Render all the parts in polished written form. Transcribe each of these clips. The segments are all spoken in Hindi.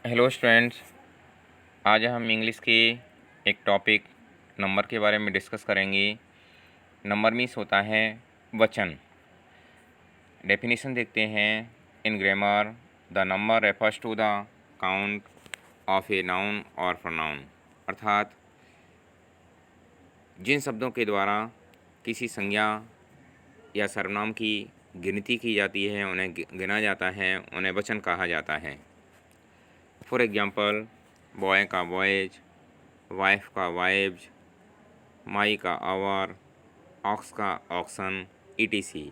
हेलो स्टूडेंट्स, आज हम इंग्लिश के एक टॉपिक नंबर के बारे में डिस्कस करेंगे। नंबर मीन्स होता है वचन। डेफिनेशन देखते हैं। In grammar the number refers to the count of a noun और प्रोनाउन, अर्थात जिन शब्दों के द्वारा किसी संज्ञा या सर्वनाम की गिनती की जाती है, उन्हें गिना जाता है, उन्हें वचन कहा जाता है। फॉर एग्जाम्पल, बॉय का बॉयज, वाइफ का वाइव्स, माई का आवर, ऑक्स का ऑक्सन, ईटीसी।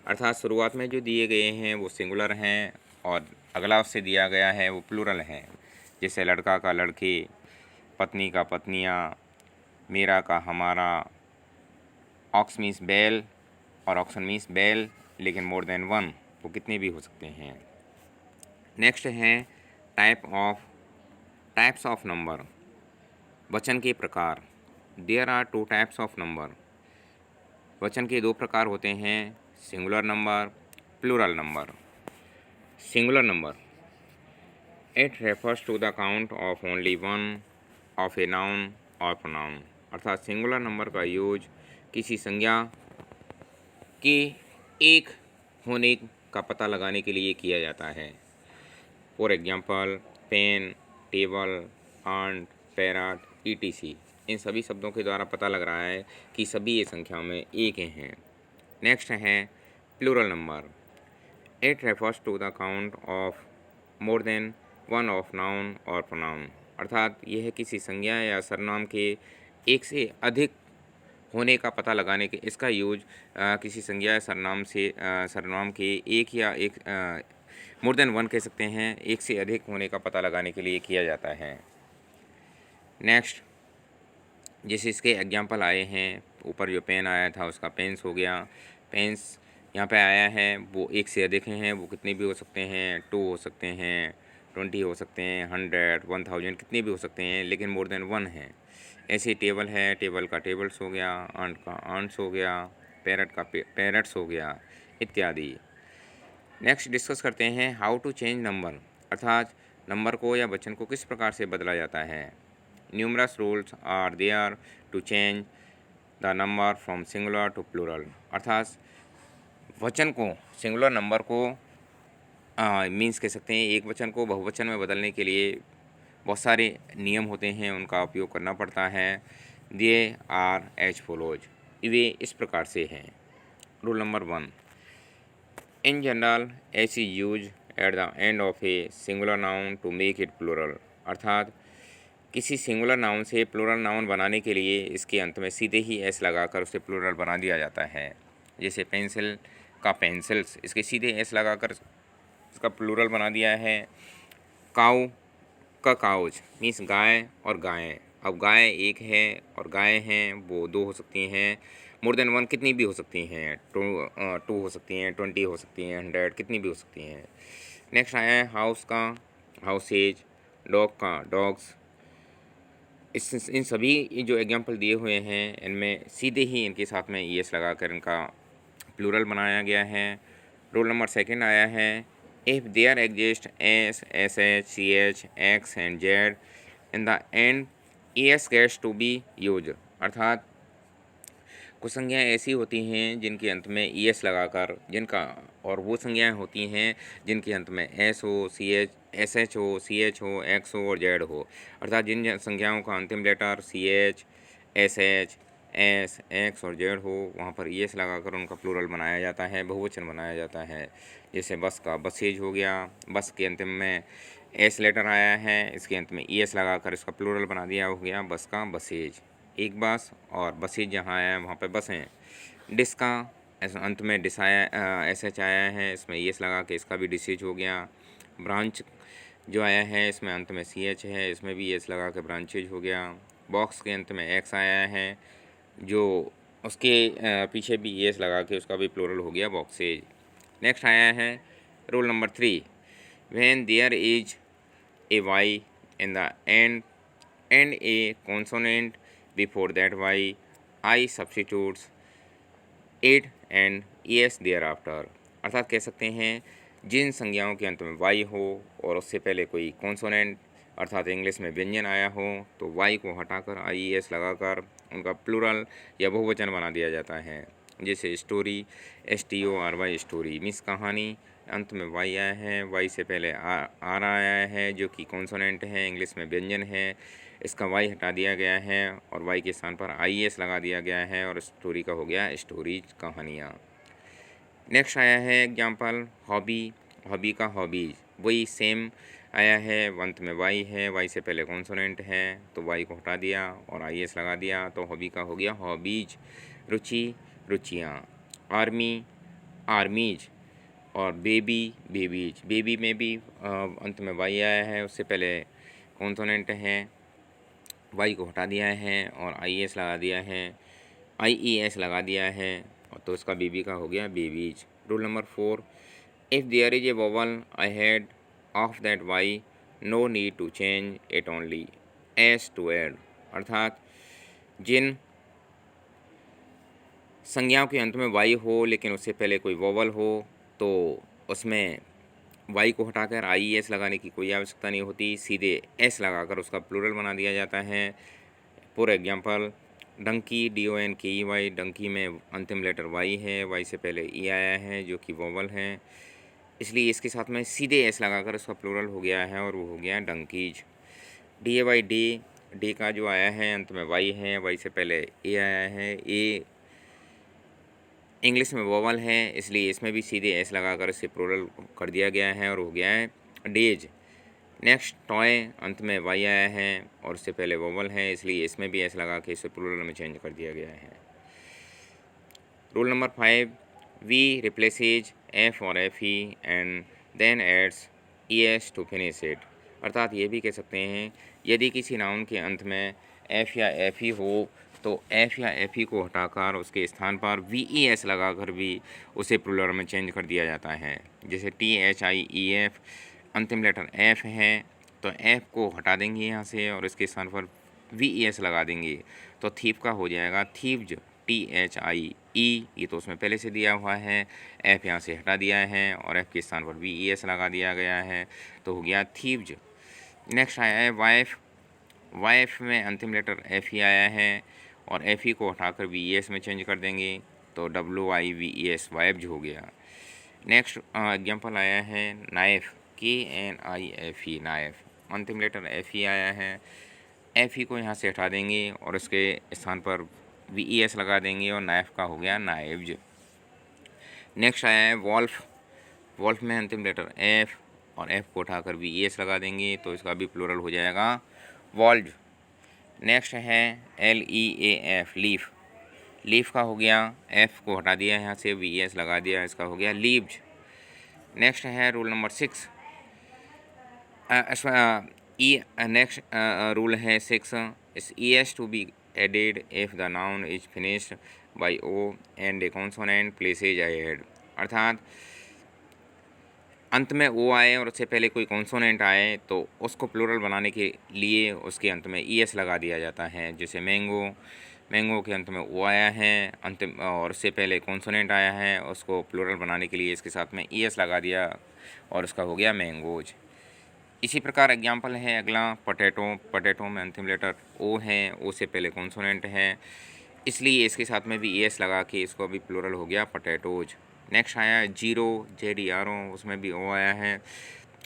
अर्थात शुरुआत में जो दिए गए हैं वो सिंगुलर हैं और अगला उससे दिया गया है वो प्लूरल हैं। जैसे लड़का का लड़के, पत्नी का पत्नियाँ, मेरा का हमारा। ऑक्स मीन्स बैल और ऑक्सन मीन्स बैल, लेकिन मोर देन वन, वो कितने भी हो सकते हैं। नेक्स्ट है टाइप्स ऑफ नंबर, वचन के प्रकार। There are two types of number. वचन के दो प्रकार होते हैं, singular number, plural number. Singular number, it refers to the count of only one of a noun और प्रोनाउन। अर्थात सिंगुलर नंबर का यूज किसी संज्ञा के एक होने का पता लगाने के लिए किया जाता है। For example, pen, table, ant, parrot, ETC. इन सभी शब्दों के द्वारा पता लग रहा है कि सभी ये संख्याओं में एक हैं। नेक्स्ट है plural number. It refers to the count of more than one of noun और प्रोनाउन। अर्थात यह किसी संज्ञा या सर्वनाम के एक से अधिक होने का पता लगाने के इसका यूज किसी संज्ञा या सर्वनाम के एक या एक मोर देन वन कह सकते हैं, एक से अधिक होने का पता लगाने के लिए किया जाता है। नेक्स्ट, जैसे इसके एग्जाम्पल आए हैं, ऊपर जो पेन आया था उसका पेंस हो गया। पेंस यहाँ पे आया है, वो एक से अधिक हैं, वो कितने भी हो सकते हैं, 2 हो सकते हैं, 20 हो सकते हैं, 100, 1000, कितने भी हो सकते हैं, लेकिन मोर देन वन है। ऐसे टेबल है, टेबल का टेबल्स हो गया, आंट का आंट्स हो गया, पैरट का पैरट्स हो गया, इत्यादि। नेक्स्ट डिस्कस करते हैं हाउ टू चेंज नंबर, अर्थात नंबर को या वचन को किस प्रकार से बदला जाता है। Numerous rules are there to change the number from singular to plural. अर्थात वचन को, सिंगुलर नंबर को मीन्स कह सकते हैं, एक वचन को बहुवचन में बदलने के लिए बहुत सारे नियम होते हैं, उनका उपयोग करना पड़ता है। दे आर एज फॉलोज, वे इस प्रकार से हैं। Rule number 1, in general S is use at the end of a singular noun to make it plural. अर्थात किसी सिंगुलर नाउन से प्लूरल नाउन बनाने के लिए इसके अंत में सीधे ही एस लगाकर उसे प्लूरल बना दिया जाता है। जैसे पेंसिल का पेंसिल्स, इसके सीधे एस लगाकर इसका प्लूरल बना दिया है। काऊ का काउज मीन्स गाय और गायें। अब गाय एक है और गाय हैं वो 2 हो सकती हैं, मोर देन वन कितनी भी हो सकती हैं, 2 हो सकती हैं, 20 हो सकती हैं, 100 कितनी भी हो सकती हैं। नेक्स्ट आया है हाउस का हाउसेज, डॉग का डॉग्स। इन सभी जो एग्जांपल दिए हुए हैं इनमें सीधे ही इनके साथ में ईएस लगाकर इनका प्लूरल बनाया गया है। रूल नंबर 2 आया है, if there exist S, S H, C H, X and Z in the end ES gets to be use. अर्थात कुछ संज्ञाएँ ऐसी होती हैं जिनके अंत में ईएस लगाकर, जिनका और वो संज्ञाएँ होती हैं जिनके अंत में एस हो, सी एच, एस एच हो, सी एच हो, एक्स हो और जेड हो। अर्थात जिन संज्ञाओं का अंतिम letter C H, S H, S, X और जेड हो, वहाँ पर ईएस लगाकर उनका प्लूरल बनाया जाता है, बहुवचन बनाया जाता है। जैसे बस का बसेज हो गया, बस के अंतिम में एस लेटर आया है, इसके अंत में ईएस लगाकर इसका प्लूरल बना दिया हो गया बस का बसेज, एक बस, और बसेज जहाँ आया है वहाँ पे बसें। डिस का अंत में डिस आया, एस एच आया है, इसमें ईएस लगा के इसका भी डिसेज हो गया। ब्रांच जो आया है इसमें अंत में सी एच है, इसमें भी एस लगा के ब्रांचेज हो गया। बॉक्स के अंत में एक्स आया है, जो उसके पीछे भी एस लगा के उसका भी प्लूरल हो गया बॉक्सेज। नेक्स्ट आया है rule number 3, when there is a Y in the end and a consonant before that Y, I substitutes it and S thereafter. अर्थात कह सकते हैं जिन संज्ञाओं के अंत में वाई हो और उससे पहले कोई कॉन्सोनेंट अर्थात इंग्लिश में व्यंजन आया हो तो वाई को हटाकर आई एस लगाकर उनका प्लूरल या बहुवचन बना दिया जाता है। जैसे स्टोरी, STORY स्टोरी मीन्स कहानी, अंत में वाई आया है, वाई से पहले आर आया है जो कि कॉन्सोनेंट है, इंग्लिश में व्यंजन है, इसका वाई हटा दिया गया है और वाई के स्थान पर IES लगा दिया गया है और स्टोरी का हो गया स्टोरीज कहानियाँ। नेक्स्ट आया है एग्जाम्पल हॉबी, हॉबी का हॉबीज, वही सेम आया है, अंत में वाई है, वाई से पहले कॉन्सोनेंट है तो वाई को हटा दिया और IES लगा दिया तो हॉबी का हो गया हॉबीज। रुचि, रुचियाँ, आर्मी, आर्मीज और बेबी, बेबीज, बेबी में भी अंत में वाई आया है, उससे पहले कॉन्सोनेंट है, वाई को हटा दिया है और IES लगा दिया है, IES लगा दिया है और तो इसका बेबी का हो गया babies. Rule number 4, if there is a vowel ahead of that Y no need to change it only S to add, अर्थात जिन संज्ञाओं के अंत में वाई हो लेकिन उससे पहले कोई वोवल हो तो उसमें वाई को हटाकर IES लगाने की कोई आवश्यकता नहीं होती, सीधे S लगाकर उसका प्लूरल बना दिया जाता है। For example donkey, DONKEY, donkey में अंतिम लेटर वाई है, वाई से पहले ई आया है जो कि वोवल है, इसलिए इसके साथ में सीधे एस लगाकर उसका प्लूरल हो गया है और वो हो गया डंकीज। DAY, डे, डे का जो आया है अंत में वाई है, वाई से पहले ए आया है, ए इंग्लिश में वोवल है इसलिए इसमें भी सीधे एस लगाकर इसे प्लूरल कर दिया गया है और हो गया है डेज। नेक्स्ट टॉय, अंत में वाई आया है और उससे पहले वोवल है इसलिए इसमें भी एस लगा के इसे प्लूरल में चेंज कर दिया गया है। Rule number 5, we replaces F और F E and then adds ES to finish it, अर्थात ये भी कह सकते हैं यदि किसी नाउन के अंत में एफ या एफ ई हो तो एफ या एफ ई को हटाकर उसके स्थान पर VES लगाकर भी उसे प्लूरल में चेंज कर दिया जाता है। जैसे THIEF, अंतिम लेटर एफ है तो एफ को हटा देंगे यहाँ से और इसके स्थान पर VES लगा देंगे तो थीप का हो जाएगा थीव्ज, THIE, ये तो उसमें पहले से दिया हुआ है, एफ यहाँ से हटा दिया है और एफ के स्थान पर VES लगा दिया गया है तो हो गया थीव्ज। नेक्स्ट आया है वाइफ, वाइफ में अंतिम लेटर एफ ही आया है और एफ ही को हटाकर VES में चेंज कर देंगे तो WIVES, वाइफ हो गया। नेक्स्ट एग्जांपल आया है नाइफ, KNIFE, नाइफ, अंतिम लेटर एफ ही आया है, एफ ही को यहाँ से हटा देंगे और इसके स्थान पर VES लगा देंगे और नाइफ का हो गया नाइव्ज। नेक्स्ट आया है वॉल्फ, वॉल्फ में अंतिम लेटर एफ और एफ को उठाकर VES लगा देंगे तो इसका भी प्लूरल हो जाएगा वॉल्व। नेक्स्ट है LEAF, लीफ, लीफ का हो गया, एफ को हटा दिया यहाँ से VES लगा दिया, इसका हो गया लीव्स। नेक्स्ट है रूल नंबर 6, नेक्स्ट रूल है 6, is ES to be added if the noun is finished by O and a consonant places ahead, अर्थात अंत में O आए और उससे पहले कोई कॉन्सोनेंट आए तो उसको प्लूरल बनाने के लिए उसके अंत में ES लगा दिया जाता है। जैसे मैंगो, मैंगो के अंत में O आया है अंतिम और उससे पहले कॉन्सोनेंट आया है, उसको प्लूरल बनाने के लिए इसके साथ में ES लगा दिया और उसका हो गया मैंगोज। इसी प्रकार एग्जांपल है अगला पोटैटो, पोटैटो में अंतिम लेटर O है, O से पहले कॉन्सोनेंट है इसलिए इसके साथ में भी ES लगा के इसको भी प्लूरल हो गया पोटैटोज। नेक्स्ट आया जीरो, ZERO, उसमें भी O आया है,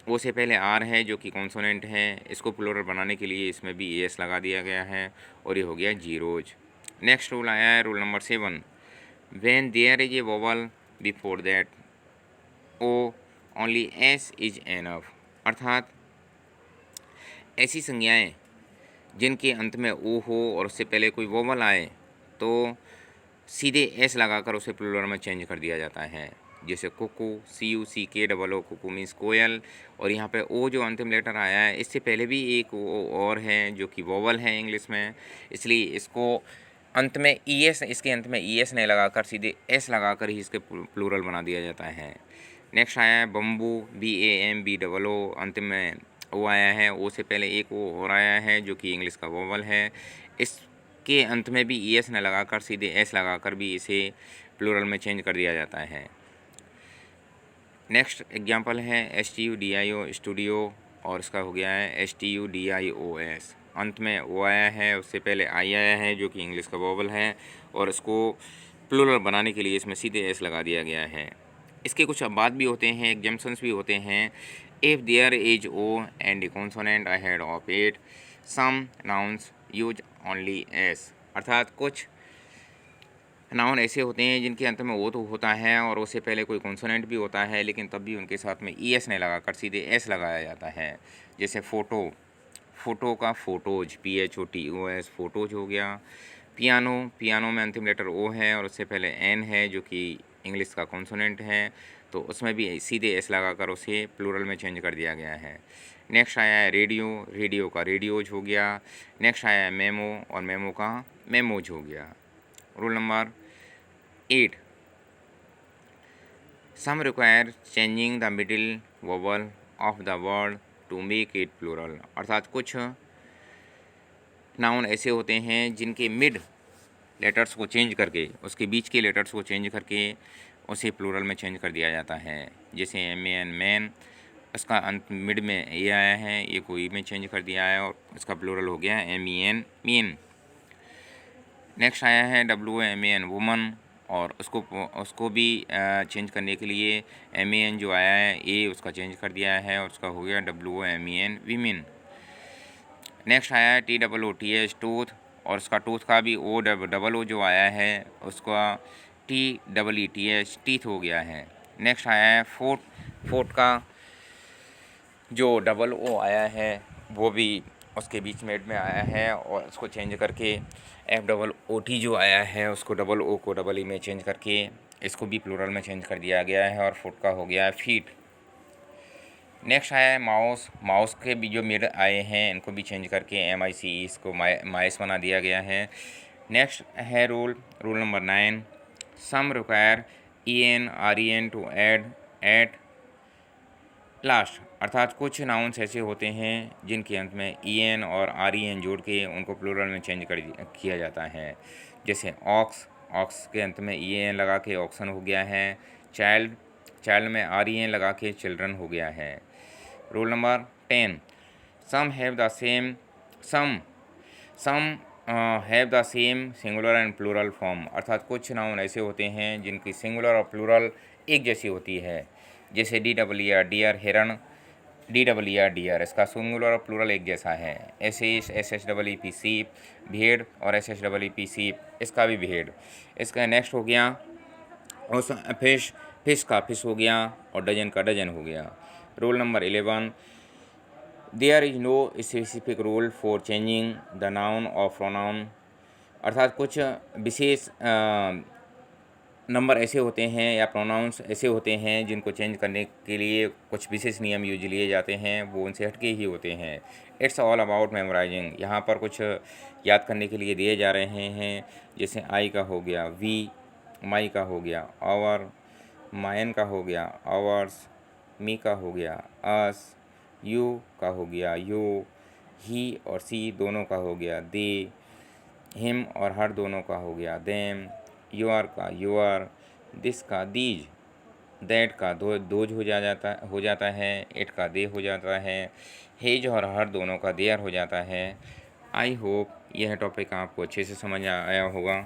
O से पहले R है जो कि कॉन्सोनेंट है, इसको प्लूरल बनाने के लिए इसमें भी ES लगा दिया गया है और ये हो गया जीरोज। नेक्स्ट रूल आया है rule number 7, when there is a vowel before that O only S is enough, अर्थात ऐसी संज्ञाएँ जिनके अंत में O हो और उससे पहले कोई वोवल आए तो सीधे S लगाकर उसे प्लूरल में चेंज कर दिया जाता है। जैसे कुकू, CUCKOO, कुकू मीन्स कोयल, और यहाँ पे O जो अंतिम लेटर आया है इससे पहले भी एक O और है जो कि वोवल है इंग्लिश में, इसलिए इसको अंत में ES, इसके अंत में ES नहीं लगाकर सीधे S लगाकर ही इसके प्लूरल बना दिया जाता है। नेक्स्ट आया है बम्बू, BAMBOO, अंतिम में O आया है, O से पहले एक O और आया है जो कि इंग्लिश का वोवल है, इसके अंत में भी ES न लगाकर सीधे S लगाकर भी इसे प्लूरल में चेंज कर दिया जाता है। नेक्स्ट एग्जांपल है STUDIO स्टूडियो, और इसका हो गया है STUDIOS। अंत में ओ आया है, उससे पहले आई आया है जो कि इंग्लिश का वोवल है, और इसको प्लूरल बनाने के लिए इसमें सीधे एस लगा दिया गया है। इसके कुछ अबाद भी होते हैं, एग्जाम्पशंस भी होते हैं। If there is O and consonant ahead of it, some nouns use only S. अर्थात कुछ नाउन ऐसे होते हैं जिनके अंत में ओ तो होता है और उससे पहले कोई कॉन्सोनेंट भी होता है, लेकिन तब भी उनके साथ में ई एस नहीं लगाकर सीधे एस लगाया जाता है। जैसे फ़ोटो, फ़ोटो का फोटोज, PHOTOS फोटोज हो गया। पियानो, पियानो में अंतिम लेटर ओ है और उससे पहले एन है जो कि इंग्लिश का कॉन्सोनेंट है, तो उसमें भी सीधे एस लगाकर उसे प्लूरल में चेंज कर दिया गया है। नेक्स्ट आया है रेडियो, रेडियो का रेडियोज हो गया। नेक्स्ट आया है मेमो, और मेमो का मेमोज हो गया। Rule number 8, some require changing the middle vowel of the word to make it plural। अर्थात कुछ नाउन ऐसे होते हैं जिनके मिड लेटर्स को चेंज करके, उसके बीच के लेटर्स को चेंज करके उसे प्लूरल में चेंज कर दिया जाता है। जैसे MAN मैन, इसका अंत मिड में ए आया है, ये को ई में चेंज कर दिया है और इसका प्लूरल हो गया MEN मीन। नेक्स्ट आया है WOMAN वुमन, और उसको भी चेंज करने के लिए MAN जो आया है ए उसका चेंज कर दिया है और उसका हो गया WOMAN वीमेन। नेक्स्ट आया है TOOTH टूथ, और उसका टूथ का भी O जो आया है उसका TEETH टीथ हो गया है। नेक्स्ट आया है फोर्ट, फोर्ट का जो O आया है वो भी उसके बीच में आया है और उसको चेंज करके FOOT जो आया है उसको O को EE में चेंज करके इसको भी प्लूरल में चेंज कर दिया गया है और फुट का हो गया है फीट। नेक्स्ट आया है माउस, माउस के भी जो मिड आए हैं इनको भी चेंज करके MICE इसको माइस बना दिया गया है। नेक्स्ट है rule number 9, some require EN REN to add at last. अर्थात कुछ नाउन्स ऐसे होते हैं जिनके अंत में EN और REN जोड़ के उनको प्लूरल में चेंज किया जाता है। जैसे ऑक्स, ऑक्स के अंत में EN लगा के ऑक्सन हो गया है। चाइल्ड, चाइल्ड में REN लगा के चिल्ड्रन हो गया है। Rule number 10, some have the same singular and plural form. अर्थात कुछ नाउन ऐसे होते हैं जिनकी सिंगुलर और प्लूरल एक जैसी होती है। जैसे DER डियर, हिरण, DER डियर, इसका सिंगुलर और प्लूरल एक जैसा है। SHEEP सीप, भेड़, और SHEEP सीप, इसका भी भेड़। इसका नेक्स्ट हो गया और फिश, फिश का फिश हो गया और डजन का डजन हो गया। Rule number 11, there is no specific rule for changing the noun और प्रोनाउन। अर्थात कुछ विशेष नंबर ऐसे होते हैं या प्रोनाउंस ऐसे होते हैं जिनको चेंज करने के लिए कुछ विशेष नियम यूज लिए जाते हैं, वो उनसे हटके ही होते हैं। It's all about memorising. यहाँ पर कुछ याद करने के लिए दिए जा रहे हैं। जैसे आई का हो गया वी, माई का हो गया आवर, मायन का हो गया आवर्स, मी का हो गया अस, यू का हो गया यू, ही और सी दोनों का हो गया दे, हिम और हर दोनों का हो गया देम, योर का योर, दिस का दीज, दैट का दोज हो जाता है, इट का दे हो जाता है, हेज और हर दोनों का देयर हो जाता है। आई होप यह टॉपिक आपको अच्छे से समझ आया होगा।